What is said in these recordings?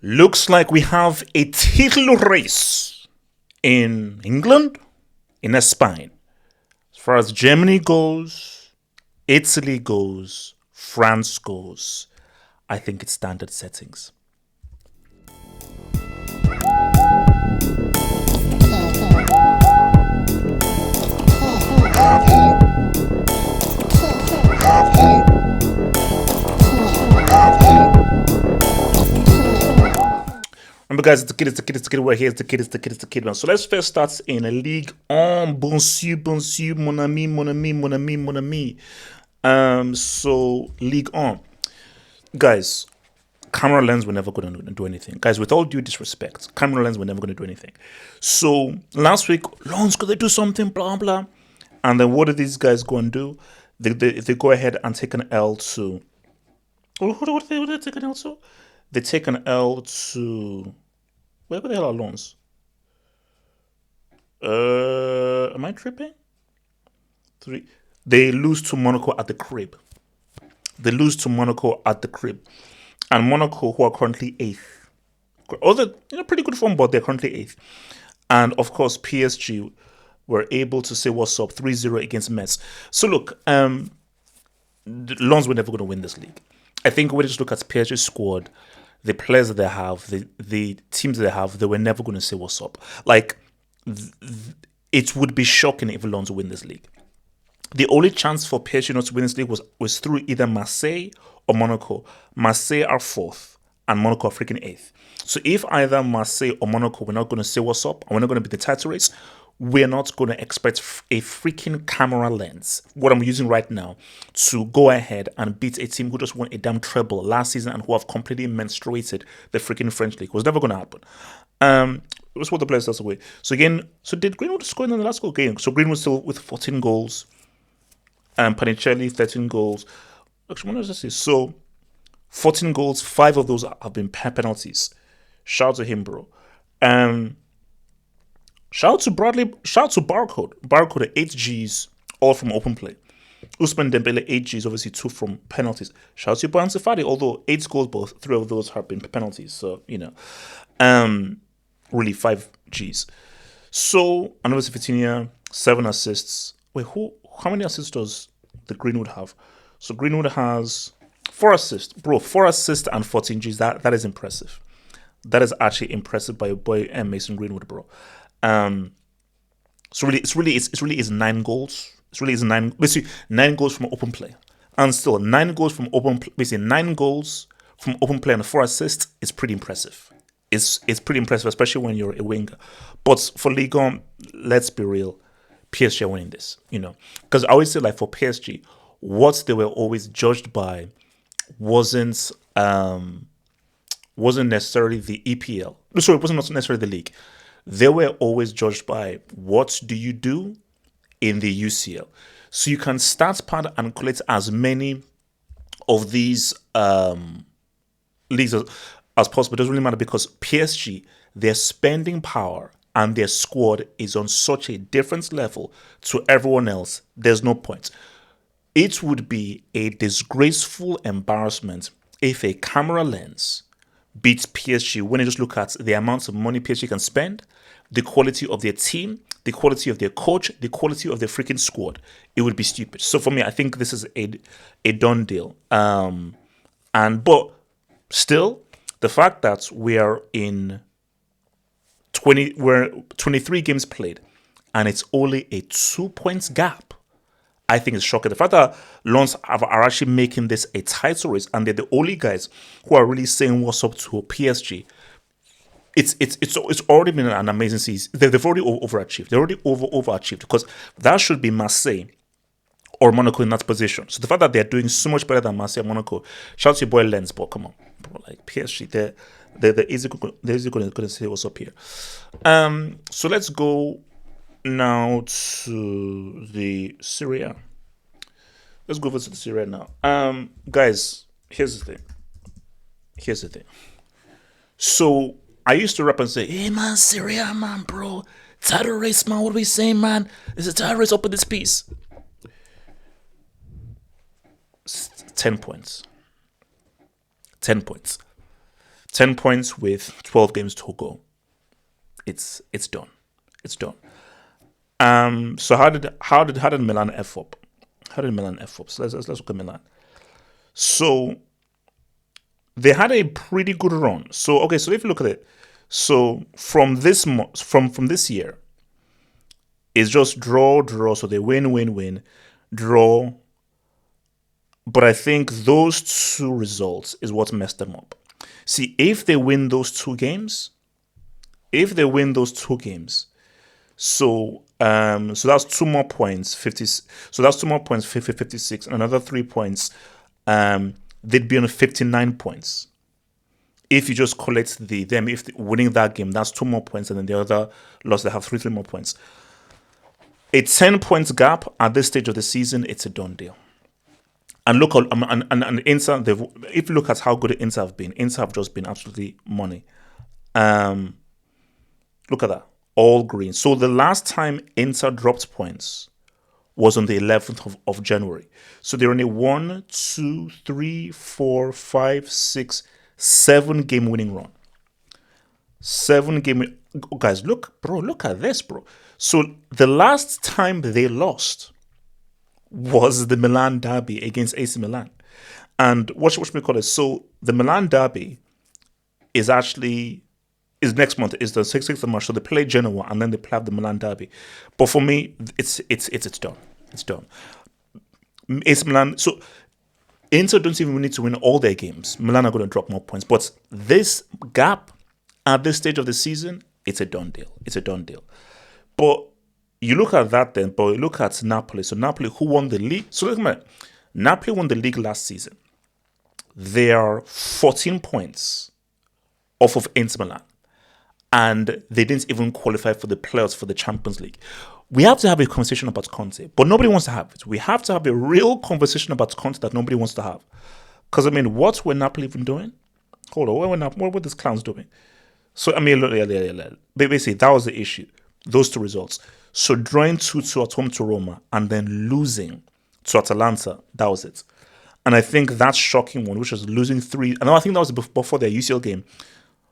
Looks like we have a title race in England, in Spain. As far as Germany goes, Italy goes, France goes, I think it's standard settings. Remember, guys, it's the kid, we're here, it's the kid, man. So let's first start in a league on bonjour, mon ami. So League on. Guys, camera lens were never going to do anything. Guys, with all due disrespect, camera lens were never going to do anything. So last week, Lons, could they do something, blah, blah. And then what did these guys go and do? They go ahead and take an L to... What did they take an L to? They take an L to... Where the hell are Lons? Am I tripping? 3. They lose to Monaco at the crib. And Monaco, who are currently 8th. Although, pretty good form, but they're currently 8th. And, of course, PSG were able to say what's up 3-0 against Metz. So, look, Lens were never going to win this league. I think when you just look at PSG's squad, the players that they have, the teams that they have, they were never going to say what's up. Like, it would be shocking if Lens win this league. The only chance for PSG not to win this league was through either Marseille or Monaco. Marseille are 4th and Monaco are freaking 8th. So if either Marseille or Monaco were not going to say what's up and we're not going to be the title race, we're not going to expect a freaking camera lens, what I'm using right now, to go ahead and beat a team who just won a damn treble last season and who have completely menstruated the freaking French league. It was never going to happen. Let's put the players that's away. So did Greenwood score in the last goal game? So Greenwood still with 14 goals. Panicelli, 13 goals. Actually, what does this say? So 14 goals, 5 of those have been penalties. Shout out to him, bro. Shout out to Bradley. Shout out to Barcode. Barcode, 8 Gs, all from open play. Ousmane Dembele, 8 Gs, obviously 2 from penalties. Shout out to Boyan Safadi, although 8 goals, both 3 of those have been penalties. So, really 5 Gs. So, and obviously Vitinha, 7 assists. Wait, how many assists does the Greenwood have? So Greenwood has 4 assists. Bro, 4 assists and 14 Gs. That is impressive. That is actually impressive by your boy Mason Greenwood, bro. So it's really 9 goals. Basically 9 goals from open play. And still 9 goals from open play. Basically 9 goals from open play and 4 assists is pretty impressive. It's pretty impressive, especially when you're a winger. But for Liga, let's be real. PSG are winning this, because I always say, like, for PSG, what they were always judged by wasn't necessarily the EPL. Sorry, it wasn't necessarily the league. They were always judged by what do you do in the UCL. So you can start pad and collect as many of these leagues as possible. It doesn't really matter because PSG, their spending power and their squad is on such a different level to everyone else, there's no point. It would be a disgraceful embarrassment if a camera lens beats PSG when you just look at the amount of money PSG can spend, the quality of their team, the quality of their coach, the quality of their freaking squad. It would be stupid. So for me, I think this is a done deal. But still, the fact that we are in 23 games played, and it's only a 2 points gap, I think it's shocking. The fact that Lens are actually making this a title race, and they're the only guys who are really saying what's up to PSG. It's already been an amazing season. They've already overachieved. They're already overachieved because that should be Marseille or Monaco in that position. So the fact that they're doing so much better than Marseille and Monaco, shout out to your boy Lens, but come on, bro, like PSG, they're easy going to say what's up here. So let's go now to the Serie. Let's go over to the Serie now. Guys, here's the thing. So I used to rap and say, hey man, Serie, man, bro, title race, man, what are we saying, man? There's a title race up in this piece. 10 points. 10 points with 12 games to go. It's done. It's done. So how did Milan F up? How did Milan F up? So let's look at Milan. So they had a pretty good run. So okay, so if you look at it, so from this from this year, it's just draw. So they win, draw. But I think those two results is what messed them up. See, if they win those two games, so that's 2 more points, 50. So that's 2 more points, 56, and another 3 points. They'd be on 59 points. If you just collect them, if winning that game, that's 2 more points, and then the other loss, they have three more points. A 10 points gap at this stage of the season, it's a done deal. And look, and Inter, if you look at how good Inter have been, Inter have just been absolutely money. Look at that, all green. So the last time Inter dropped points was on the 11th of January. So they're on a 1, 2, 3, 4, 5, 6, 7 game winning run. 7 game. Guys, look at this, bro. So the last time they lost was the Milan derby against AC Milan. And what should we call it? So the Milan derby is next month, is the 6th of March. So they play Genoa and then they play the Milan derby. But for me, it's done. It's done. AC Milan, so Inter don't even need to win all their games. Milan are going to drop more points. But this gap at this stage of the season, it's a done deal. It's a done deal. But you look at that then, but you look at Napoli. So Napoli, who won the league? So look at Napoli won the league last season. They are 14 points off of Inter Milan. And they didn't even qualify for the playoffs for the Champions League. We have to have a conversation about Conte, but nobody wants to have it. We have to have a real conversation about Conte that nobody wants to have. Because, what were Napoli even doing? Hold on, what were these clowns doing? So, basically, that was the issue. Those two results. So, drawing 2-2 at home to Roma and then losing to Atalanta, that was it. And I think that shocking one, which was losing 3, and I think that was before their UCL game,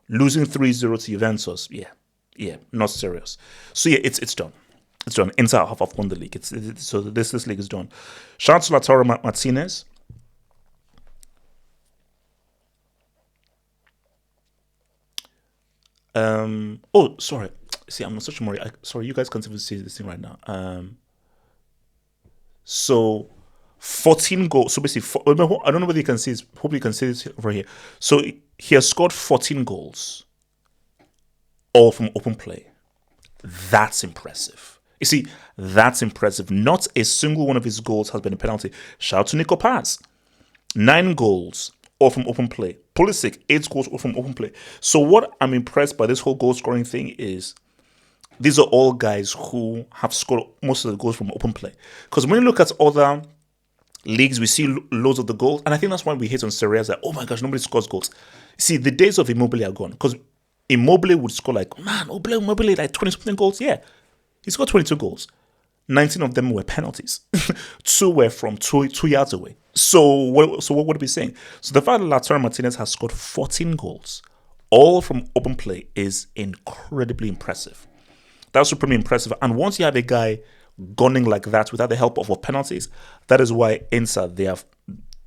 losing 3-0 to Juventus, yeah, not serious. So, yeah, it's done. It's done. Inter have won the league. So this league is done. Shout out to Lautaro Martinez. Oh, sorry. See, I'm such a Mori. Sorry, you guys can't even see this thing right now. So 14 goals. So basically, I don't know whether you can see this. Hope you can see this over here. So he has scored 14 goals, all from open play. That's impressive. You see, that's impressive. Not a single one of his goals has been a penalty. Shout out to Nico Paz. 9 goals, all from open play. Pulisic, 8 goals, all from open play. So what I'm impressed by this whole goal scoring thing is these are all guys who have scored most of the goals from open play. Because when you look at other leagues, we see loads of the goals. And I think that's why we hate on Serie. Like, oh my gosh, nobody scores goals. See, the days of Immobile are gone. Because Immobile would score like, man, Immobile like 20-something goals. Yeah. He scored 22 goals. 19 of them were penalties. 2 were from 2 yards away. So what would we be saying? So the fact that Lautaro Martinez has scored 14 goals, all from open play, is incredibly impressive. That's supremely impressive. And once you have a guy gunning like that without the help of penalties, that is why Inter, they have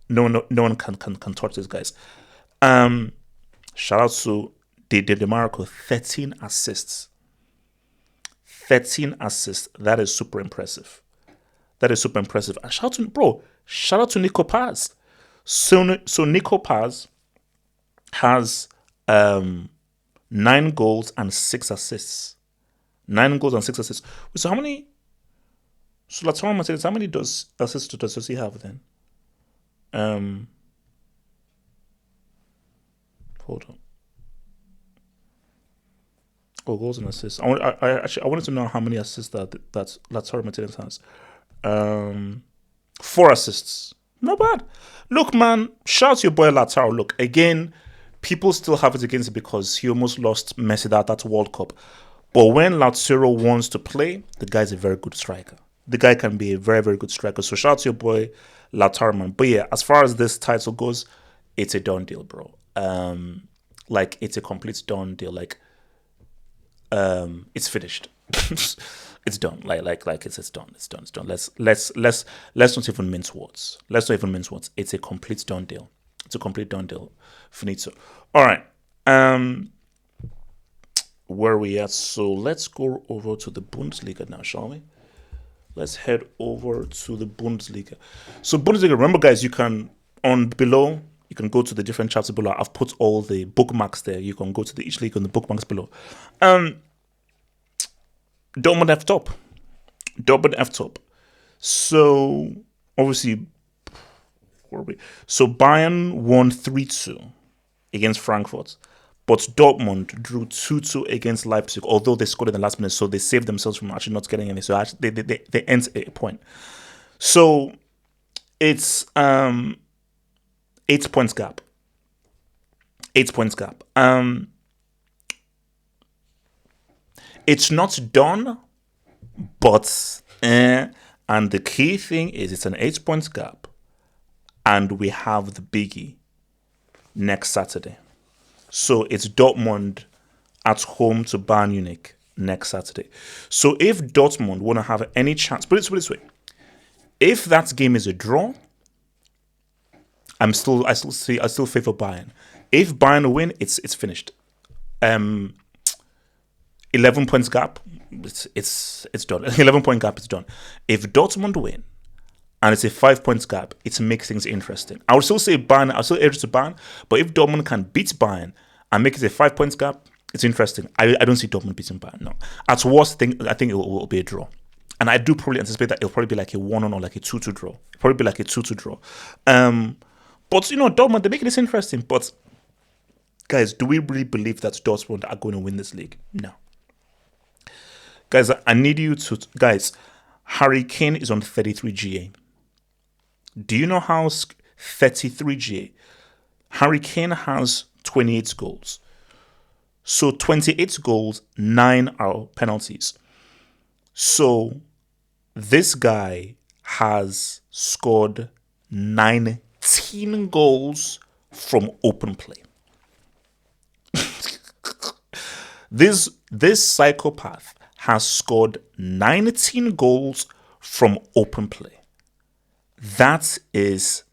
no one can touch these guys. Shout out to DeMarco, 13 assists. 13 assists. That is super impressive. And shout out to Nico Paz. So Nico Paz has 9 goals and 6 assists. 9 goals and 6 assists. So how many? So Lautaro Martinez, how many assists does he have then? Hold on. Oh, goals and assists. I wanted to know how many assists that Lautaro Martinez has. 4 assists. Not bad. Look, man, shout out to your boy Lautaro. Look, again, people still have it against him because he almost lost Messi that World Cup. But when Lautaro wants to play, the guy's a very good striker. The guy can be a very, very good striker. So shout out to your boy Lautaro, man. But yeah, as far as this title goes, it's a done deal, bro. like it's a complete done deal. Like it's finished. It's done. Like it's done. It's done. It's done. Let's not even mince words. Let's not even mince words. It's a complete done deal. It's a complete done deal. Finito. All right. Where are we at? So let's go over to the Bundesliga now, shall we? Let's head over to the Bundesliga. So Bundesliga, remember guys, you can on below, you can go to the different chapters below. I've put all the bookmarks there. You can go to each league on the bookmarks below. Dortmund F top. Dortmund F top. So obviously, where are we? So Bayern won 3-2 against Frankfurt. But Dortmund drew 2-2 against Leipzig, although they scored in the last minute, so they saved themselves from actually not getting any. So actually, they end a point. So it's 8 points gap. 8 points gap. It's not done, but and the key thing is it's an 8 points gap, and we have the biggie next Saturday. So it's Dortmund at home to Bayern Munich next Saturday. So if Dortmund want to have any chance, put it this way, if that game is a draw, I still favor Bayern. If Bayern win, it's finished. 11 points gap, it's done. 11-point gap, it's done. If Dortmund win, and it's a 5 points gap, it makes things interesting. I would still say Bayern, I'll still edge to Bayern, but if Dortmund can beat Bayern and make it a 5 points gap, it's interesting. I don't see Dortmund beating Bayern, no. At worst, I think it will be a draw. And I do probably anticipate that it'll probably be like a 1-1 or like a 2-2 draw. It'll probably be like a 2-2 draw. But, Dortmund, they're making this interesting. But, guys, do we really believe that Dortmund are going to win this league? No. Guys, I need you to... Guys, Harry Kane is on 33 GA. Do you know how 33 GA? Harry Kane has 28 goals. So 28 goals, 9 are penalties. So this guy has scored 19 goals from open play. This psychopath has scored 19 goals from open play. That is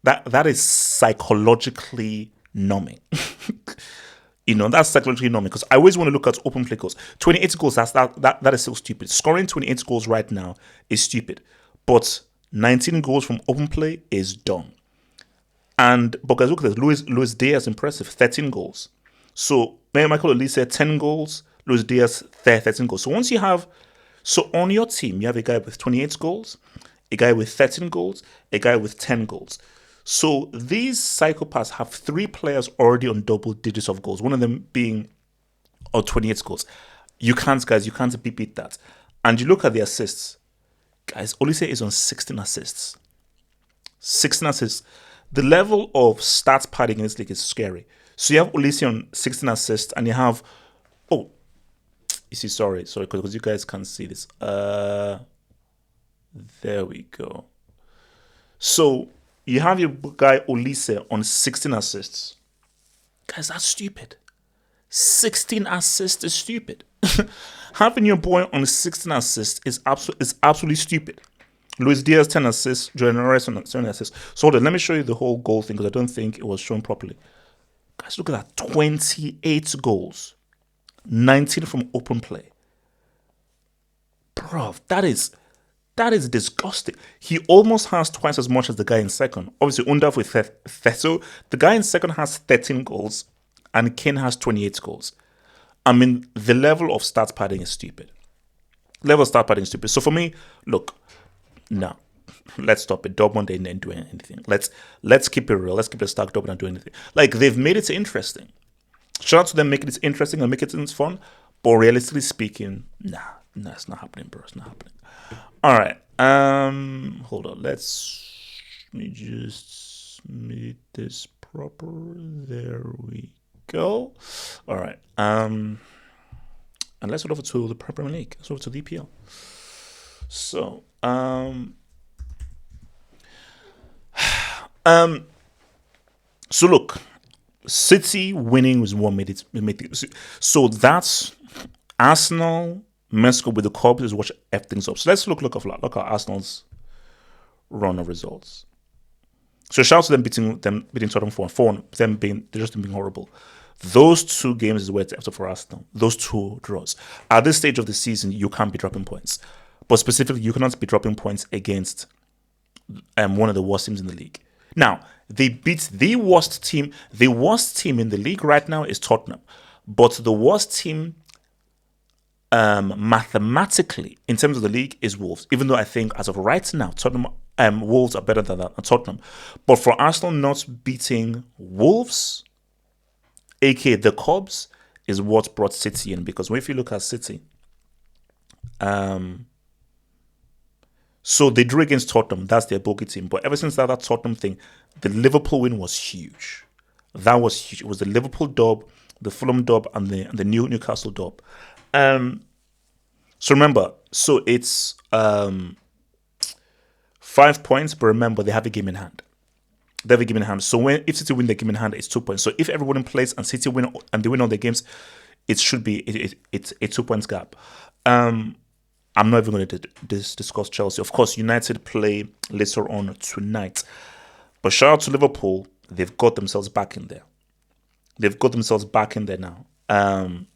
that is psychologically numbing. That's psychologically numbing because I always want to look at open play goals. 28 goals, that is still stupid. Scoring 28 goals right now is stupid. But 19 goals from open play is dumb. But guys, look at this. Luis Diaz impressive, 13 goals. So Michael Olise 10 goals, Luis Diaz 13 goals. So on your team, you have a guy with 28 goals, a guy with 13 goals, a guy with 10 goals. So these psychopaths have 3 players already on double digits of goals, one of them being 28 goals. You can't beat that. And you look at the assists. Guys, Olise is on 16 assists. 16 assists. The level of stats padding in this league is scary. So you have Olise on 16 assists, and you have... sorry, because you guys can't see this. There we go. So you have your guy Olise on 16 assists. Guys, that's stupid. 16 assists is stupid. Having your boy on 16 assists is absolutely stupid. Luis Diaz 10 assists, Jordan Reyes on 7 assists. So hold on, let me show you the whole goal thing because I don't think it was shown properly. Guys, look at that. 28 goals. 19 from open play. Bro, that is disgusting. He almost has twice as much as the guy in second. Obviously, Undaf with 30. So the guy in second has 13 goals and Kane has 28 goals. I mean, the level of stat padding is stupid. So for me, look, no. Let's stop it. Dortmund ain't doing anything. Let's keep it real. Let's keep it stuck. Dortmund not doing anything. Like, they've made it interesting. Shout out to them making it interesting and making it fun. But realistically speaking, nah, it's not happening, bro. It's not happening. All right. Hold on. Let me just make this proper. There we go. All right. And let's head over to the Premier League. Let's over to the EPL. So, so look, City winning was what made it. So that's Arsenal messed up with the Cubs is what F things up. So let's look at Arsenal's run of results. So shout out to them beating Tottenham 4-4, them being they're just being horrible. Those two games is where it's after for Arsenal. Those two draws. At this stage of the season, you can't be dropping points. But specifically, you cannot be dropping points against one of the worst teams in the league. Now, they beat the worst team. The worst team in the league right now is Tottenham. But the worst team mathematically in terms of the league is Wolves. Even though I think as of right now, Wolves are better than Tottenham. But for Arsenal not beating Wolves, aka the Cubs, is what brought City in. Because if you look at City, so they drew against Tottenham. That's their bogey team. But ever since that Tottenham thing, the Liverpool win was huge. That was huge. It was the Liverpool dub, the Fulham dub, and the new Newcastle dub. So remember, so it's 5 points, but remember they have a game in hand. They have a game in hand. So if City win the game in hand, it's 2 points. So if everyone in place and City win and they win all their games, it should be it's a 2 points gap. I'm not even going to discuss Chelsea. Of course, United play later on tonight. But shout out to Liverpool. They've got themselves back in there. They've got themselves back in there now. And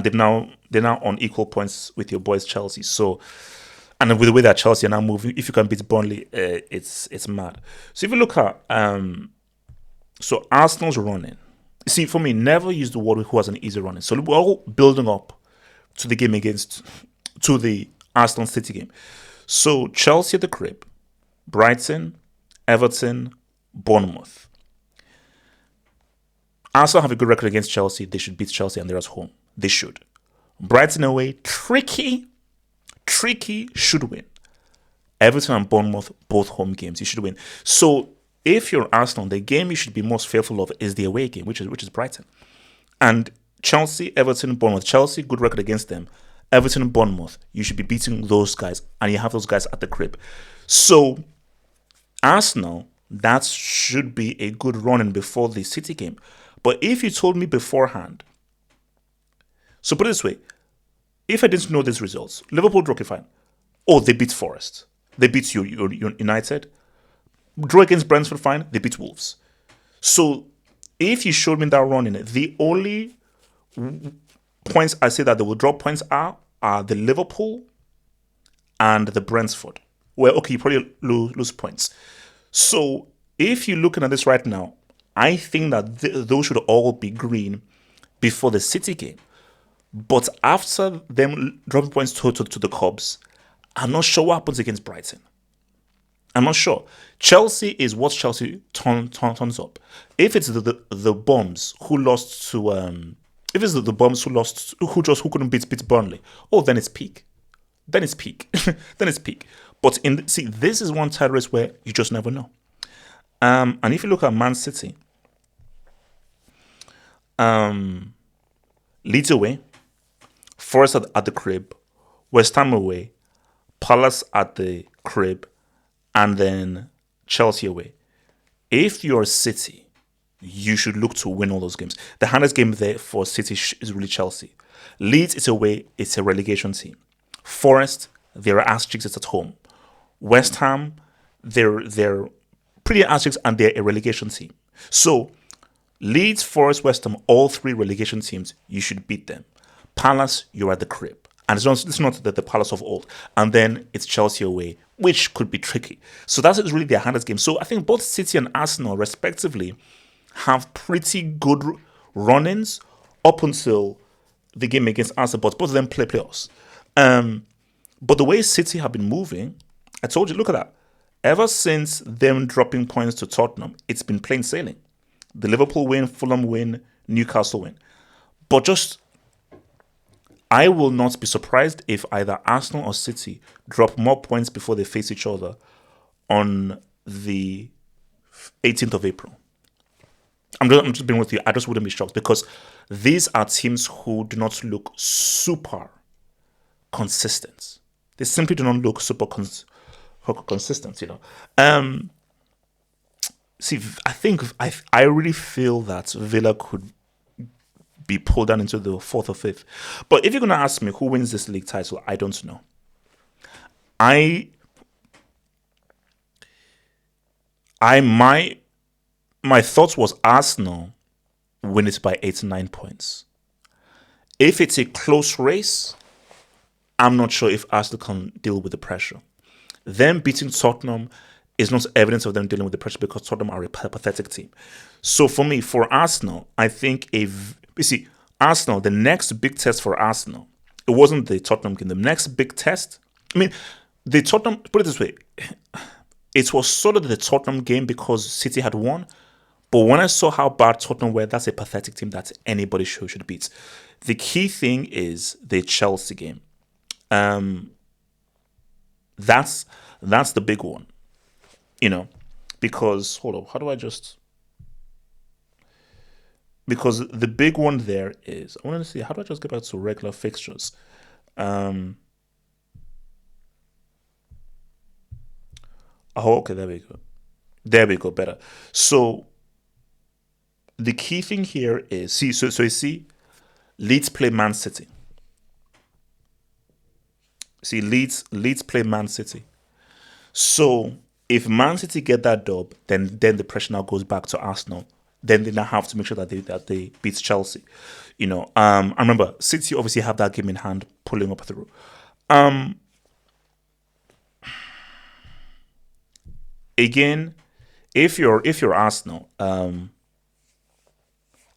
they're now on equal points with your boys Chelsea. So, and with the way that Chelsea are now moving, if you can beat Burnley, it's mad. So if you look at so Arsenal's running. See, for me, never use the word who has an easy running. So we're all building up to the game to the Arsenal City game. So Chelsea at the crib, Brighton, Everton, Bournemouth. Arsenal have a good record against Chelsea. They should beat Chelsea and they're at home. They should. Brighton away, tricky, should win. Everton and Bournemouth, both home games. You should win. So if you're Arsenal, the game you should be most fearful of is the away game, which is Brighton. And Chelsea, Everton, Bournemouth. Chelsea, good record against them. Everton and Bournemouth, you should be beating those guys, and you have those guys at the crib. So, Arsenal, that should be a good run-in before the City game. But if you told me beforehand, so put it this way, if I didn't know these results, Liverpool draw, okay, fine. Oh, they beat Forest. They beat United. Draw against Brentford, fine. They beat Wolves. So, if you showed me that run-in, the only points I say that they will drop points are the Liverpool and the Brentford. Well, okay, you probably lose points. So if you're looking at this right now, I think that those should all be green before the City game. But after them dropping points to the Cubs, I'm not sure what happens against Brighton. I'm not sure. Chelsea is what Chelsea turns up. If it's the Bombs who lost to if it's the Bombs who couldn't beat Burnley, oh, then it's peak. Then it's peak. But this is one title race where you just never know. And if you look at Man City, Leeds away, Forest at the crib, West Ham away, Palace at the crib, and then Chelsea away. If you're City, you should look to win all those games. The hardest game there for City is really Chelsea. Leeds is away, it's a relegation team. Forest, they're ass cheeks, it's at home. West Ham, they're pretty ass cheeks and they're a relegation team. So Leeds, Forest, West Ham, all three relegation teams, you should beat them. Palace, you're at the crib. And it's not the Palace of old. And then it's Chelsea away, which could be tricky. So that is really their hardest game. So I think both City and Arsenal, respectively, have pretty good run-ins up until the game against Arsenal, but both of them play playoffs. But the way City have been moving, I told you, look at that. Ever since them dropping points to Tottenham, it's been plain sailing. The Liverpool win, Fulham win, Newcastle win. But I will not be surprised if either Arsenal or City drop more points before they face each other on the 18th of April. I'm just being with you. I just wouldn't be shocked because these are teams who do not look super consistent. They simply do not look super consistent, See, I really feel that Villa could be pulled down into the fourth or fifth. But if you're gonna ask me who wins this league title, I don't know. I I my thoughts was Arsenal win it by 89 points. If it's a close race, I'm not sure if Arsenal can deal with the pressure. Them beating Tottenham is not evidence of them dealing with the pressure because Tottenham are a pathetic team. So for me, for Arsenal, I think if you see Arsenal, the next big test for Arsenal, it wasn't the Tottenham game. The next big test, I mean, the Tottenham. Put it this way, it was sort of the Tottenham game because City had won. But when I saw how bad Tottenham were, that's a pathetic team that anybody should beat. The key thing is the Chelsea game. Um, that's the big one, you know, because hold on, how do I just because the big one there is I want to see how do I just get back to regular fixtures. Um, oh, okay, there we go, better. So the key thing here is so you see, Leeds play Man City. See, Leeds play Man City. So if Man City get that dub, then the pressure now goes back to Arsenal. Then they now have to make sure that they beat Chelsea. I remember City obviously have that game in hand, pulling up through. Um, Again, if you're Arsenal,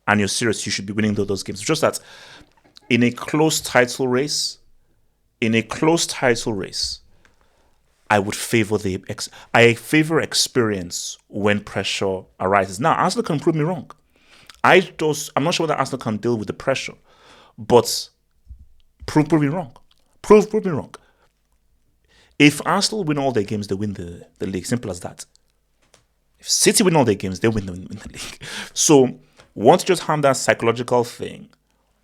and you're serious, you should be winning those games. It's just that in a close title race, in a close title race, I would favor I favor experience when pressure arises. Now, Arsenal can prove me wrong. I'm not sure whether Arsenal can deal with the pressure, but prove me wrong. Prove me wrong. If Arsenal win all their games, they win the league. Simple as that. If City win all their games, they win the league. So once you just have that psychological thing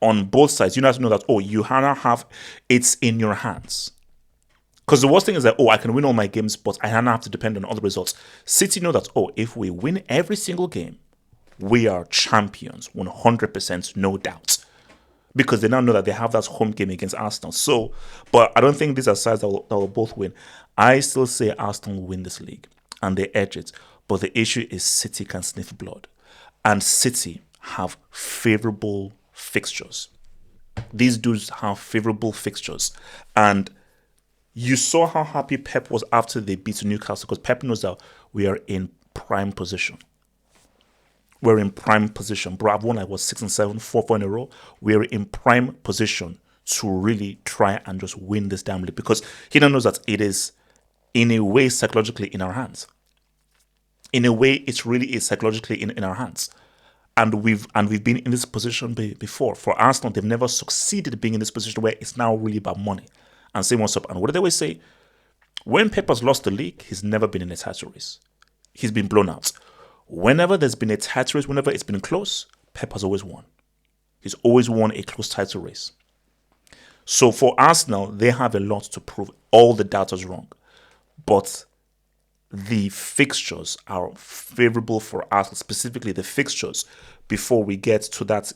on both sides, you have to know that, oh, you now have it's in your hands. Because the worst thing is that, oh, I can win all my games, but I now have to depend on other results. City know that, oh, if we win every single game, we are champions, 100%, no doubt. Because they now know that they have that home game against Arsenal. So, but I don't think these are sides that will both win. I still say Arsenal will win this league, and they edge it. But the issue is City can sniff blood. And City have favorable fixtures. These dudes have favorable fixtures. And you saw how happy Pep was after they beat Newcastle because Pep knows that we are in prime position. We're in prime position. Bro, I've won like 6 and 7, 4 in a row. We're in prime position to really try and just win this damn league because he now knows that it is in a way psychologically in our hands. In a way, it really is psychologically in our hands. And we've been in this position before. For Arsenal, they've never succeeded being in this position where it's now really about money. And say what's up. And what do they always say? When Pep has lost the league, he's never been in a title race. He's been blown out. Whenever there's been a title race, whenever it's been close, Pep has always won. He's always won a close title race. So for Arsenal, they have a lot to prove. All the doubters wrong. But the fixtures are favorable for Arsenal, specifically the fixtures before we get to that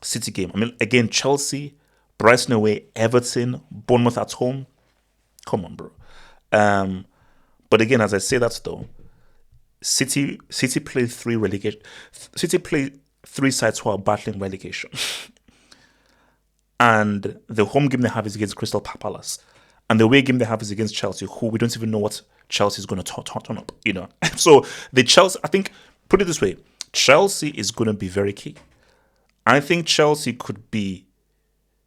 City game. I mean, again, Chelsea, Brighton away, Everton, Bournemouth at home. Come on, bro. But again, as I say that though, City play three relegation. City play three sides who are battling relegation, and the home game they have is against Crystal Palace, and the away game they have is against Chelsea, who we don't even know what Chelsea is going to turn up. So the Chelsea, I think, put it this way, Chelsea is going to be very key. I think Chelsea could be.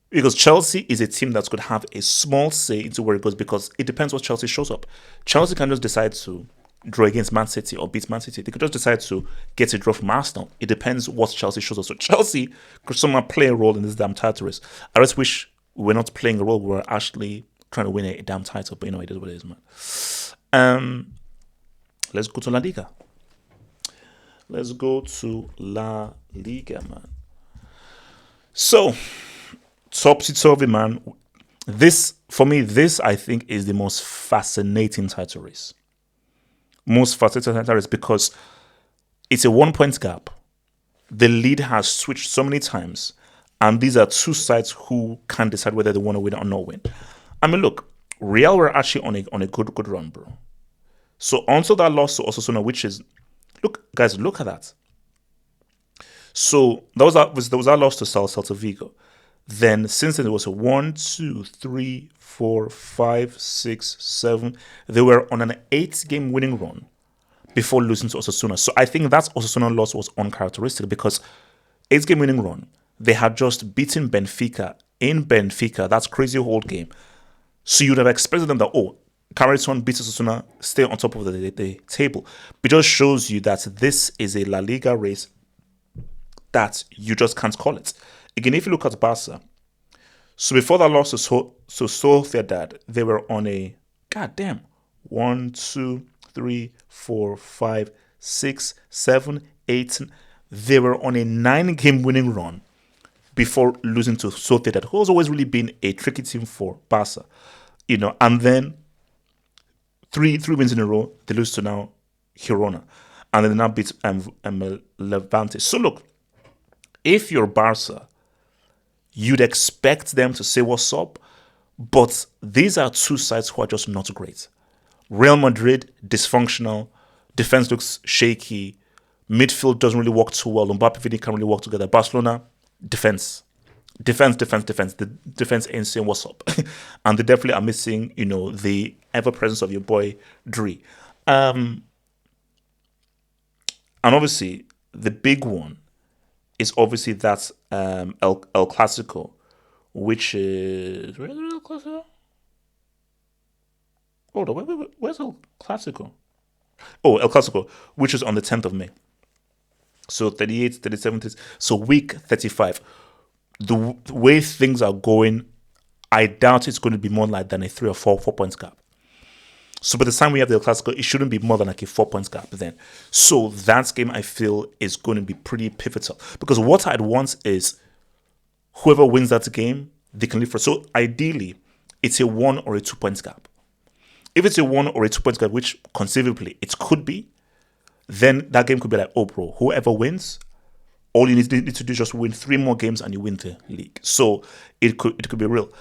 Because Chelsea is a team that's going to have a small say into where it goes because it depends what Chelsea shows up. Chelsea can just decide to draw against Man City or beat Man City. They could just decide to get a draw from Arsenal. It depends what Chelsea shows up. So Chelsea could somehow play a role in this damn title race. I just wish we were not playing a role. We were actually trying to win a damn title. But it is what it is, man. Let's go to La Liga. Let's go to La Liga, man. So, topsy-turvy, man. This, for me, I think is the most fascinating title race. most frustrating is because it's a 1 point gap. The lead has switched so many times, and these are two sides who can decide whether they want to win or not win. I mean, look, Real were actually on a good run, bro. So until that loss to Osasuna, which is, look, guys, look at that. So there was that loss to Celta Vigo. Then since then it was a 1, 2, 3, 4, 5, 6, 7. They were on an 8 game winning run before losing to Osasuna. So I think that Osasuna loss was uncharacteristic because 8 game winning run. They had just beaten Benfica in Benfica. That's crazy old game. So you'd have expected them that, oh, Carrington beats Osasuna, stay on top of the table. It just shows you that this is a La Liga race that you just can't call it. Again, if you look at Barca, so before that loss to Sociedad, they were on a goddamn 1, 2, 3, 4, 5, 6, 7, 8. They were on a 9 game winning run before losing to Sociedad, who has always really been a tricky team for Barca, and then three wins in a row. They lose to now Girona, and then they now beat Levante. So look, if you're Barca, you'd expect them to say what's up, but these are two sides who are just not great. Real Madrid, dysfunctional, defense looks shaky, midfield doesn't really work too well, Mbappe Vini can't really work together. Barcelona, defense. The defense ain't saying what's up. And they definitely are missing, the ever-presence of your boy, Dre. And obviously, the big one is obviously that El Clasico, which is... Where's El Clasico? Hold on, where's El Clasico? Oh, El Clasico, which is on the 10th of May. So 38, 37, so week 35. The way things are going, I doubt it's going to be more like than a 3 or 4 points gap. So by the time we have the El Clasico, it shouldn't be more than like a 4 points gap then. So that game, I feel, is going to be pretty pivotal. Because what I'd want is whoever wins that game, they can live for. So ideally, it's a 1 or a 2 points gap. If it's a 1 or a 2 points gap, which conceivably it could be, then that game could be like, oh, bro, whoever wins, all you need to do is just win 3 more games and you win the league. So it could be real.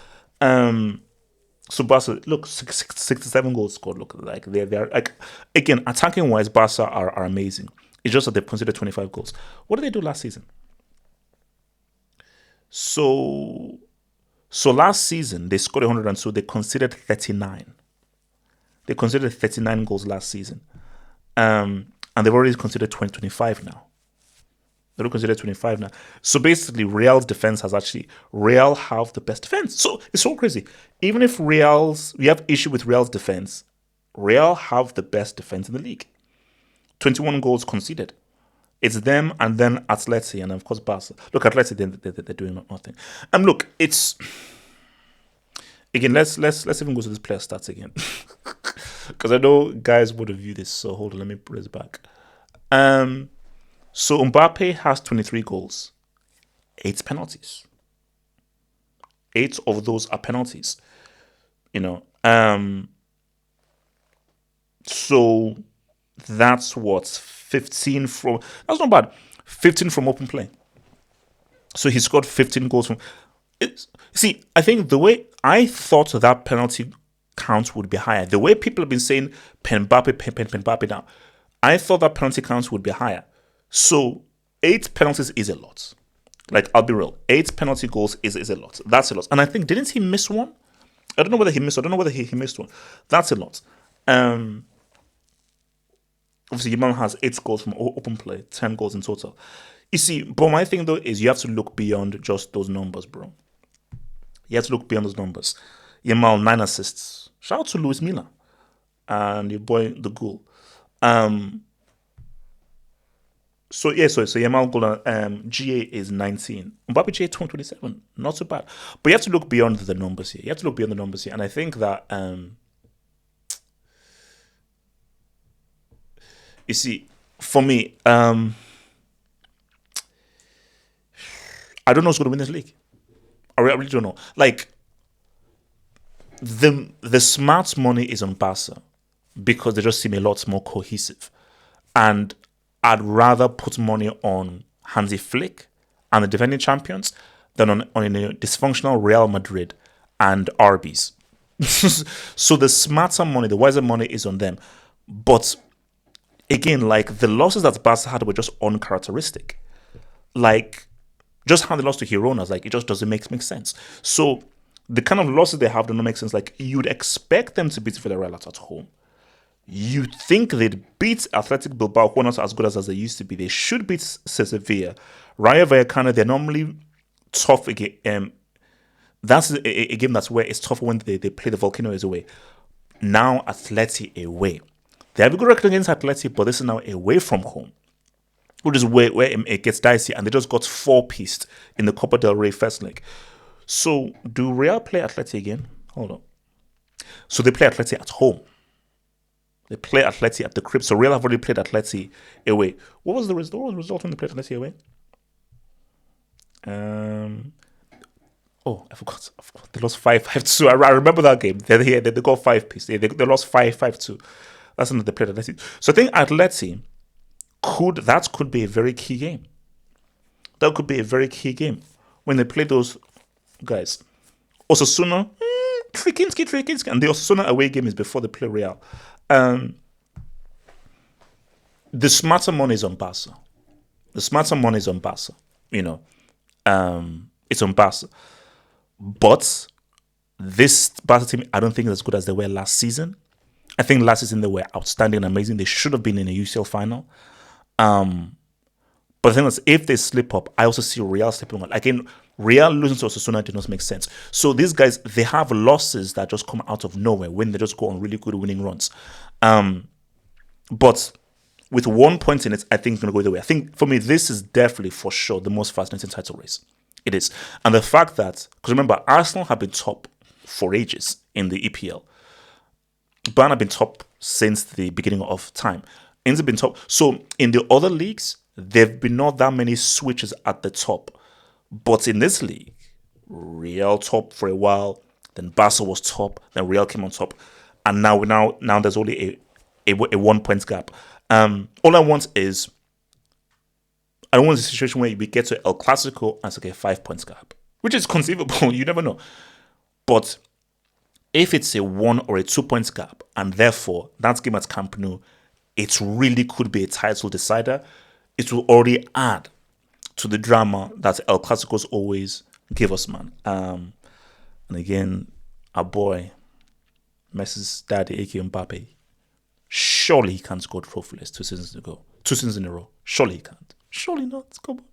So Barca, look, 67 goals scored. Look, like they're like, again, attacking wise, Barca are amazing. It's just that they've considered 25 goals. What did they do last season? So last season they scored 102. They conceded 39. They considered 39 goals last season, and they've already considered 25 now. They don't consider 25 now. So basically, Real's defense Real have the best defense. So it's so crazy. Even if we have issue with Real's defense, Real have the best defense in the league. 21 goals conceded. It's them and then Atleti and of course Barca. Look, Atleti, they're doing nothing. And look, it's again. Let's even go to this player stats again, because I know guys would have viewed this. So hold on, let me put this back. So Mbappe has 23 goals, 8 penalties. 8 of those are penalties. So that's what 15 from. That's not bad. 15 from open play. So he scored 15 goals from. See, I think the way I thought that penalty count would be higher, the way people have been saying Mbappe now, I thought that penalty count would be higher. So 8 penalties is a lot. Like, I'll be real. 8 penalty goals is a lot. That's a lot. And I think, didn't he miss one? I don't know whether he missed. I don't know whether he missed one. That's a lot. Obviously, Yamal has 8 goals from open play, 10 goals in total. You see, but my thing though is you have to look beyond just those numbers, bro. You have to look beyond those numbers. Yamal 9 assists. Shout out to Luis Milla and your boy the Ghoul. So Yamal goal GA is 19. Mbappe GA 27. Not so bad. But you have to look beyond the numbers here. And I think that you see, for me, I don't know who's going to win this league. I really don't know. Like, the smart money is on Barca. because they just seem a lot more cohesive. And I'd rather put money on Hansi Flick and the defending champions than on a dysfunctional Real Madrid and Arby's. So the smarter money, the wiser money is on them. But again, like the losses that Barca had were just uncharacteristic. Like just how they lost to Girona's, like it just doesn't make sense. So the kind of losses they have do not make sense. Like you'd expect them to beat Villarreal at home. You think they'd beat Athletic Bilbao, who are not as good as they used to be. They should beat Sevilla. Rayo Vallecano, they're normally tough again. That's a game that's where it's tough when they play the Volcanoes away. Now Atleti away. They have a good record against Atleti, but this is now away from home, which is where it gets dicey. And they just got 4-pieced in the Copa del Rey first leg. So do Real play Atleti again? Hold on. So they play Atleti at home. They play Atleti at the crib. So Real have already played Atleti away. What was the result when they played Atleti away? I forgot. They lost 5-2. I remember that game. They got 5-piece. They lost 5-2. That's when they played Atleti. So I think Atleti could be a very key game. That could be a very key game when they play those guys. Osasuna, Trikinski. And the Osasuna away game is before they play Real. The smarter money is on Barca. It's on Barca. But this Barca team, I don't think is as good as they were last season. I think last season they were outstanding and amazing. They should have been in a UCL final. But the thing is, if they slip up, I also see Real slipping up. Again, Real losing to Osasuna did not make sense. So these guys, they have losses that just come out of nowhere when they just go on really good winning runs. But with 1 point in it, I think it's going to go either way. I think for me, this is definitely for sure the most fascinating title race. It is. And the fact that, because remember, Arsenal have been top for ages in the EPL. Bayern have been top since the beginning of time. Inter have been top. So in the other leagues, there have been not that many switches at the top. But in this league, Real top for a while, then Barca was top, then Real came on top, and now there's only a 1 point gap. All I want is, I don't want a situation where we get to El Clasico and it's like a 5 points gap, which is conceivable. You never know. But if it's a 1 or a 2 points gap, and therefore that game at Camp Nou, it really could be a title decider, it will already add to the drama that El Clasicos always give us, man. And again, our boy, Messi's daddy, aka Mbappe, surely he can't score trophyless 2 seasons in a row. Surely he can't. Surely not. Come on.